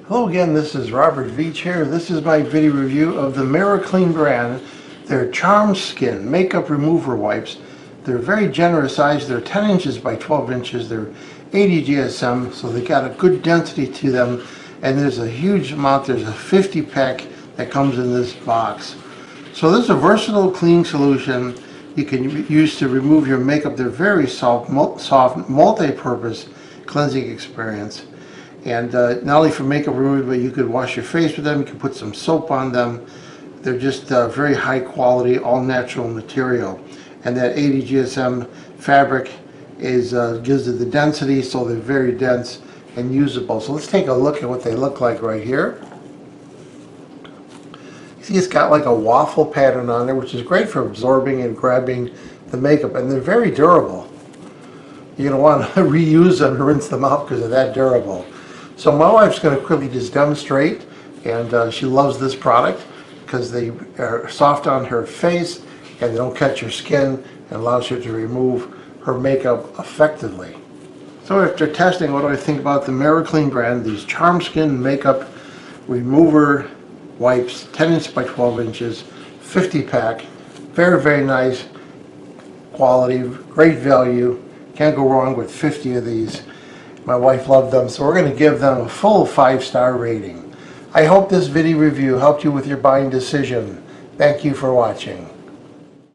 Hello again, this is Robert Veach here. This is my video review of the MIRACLEAN brand. They're CharmSkin makeup remover wipes. They're very generous size. They're 10 inches by 12 inches. They're 80 GSM, so they got a good density to them. And there's a huge amount. There's a 50 pack that comes in this box. So this is a versatile cleaning solution you can use to remove your makeup. They're very soft, multi-purpose cleansing experience. And not only for makeup removal, but you could wash your face with them, you can put some soap on them. They're just very high quality, all natural material. And that 80 GSM fabric gives it the density, so they're very dense and usable. So let's take a look at what they look like right here. You see it's got like a waffle pattern on there, which is great for absorbing and grabbing the makeup, and they're very durable. You're going to want to reuse them and rinse them out because they're that durable. So my wife's going to quickly just demonstrate, and she loves this product because they are soft on her face and they don't catch her skin and allows her to remove her makeup effectively. So after testing, what do I think about the MIRACLEAN brand? These CharmSkin makeup remover wipes, 10 inches by 12 inches, 50 pack, very, very nice quality, great value. Can't go wrong with 50 of these. My wife loved them, so we're going to give them a full 5-star rating. I hope this video review helped you with your buying decision. Thank you for watching.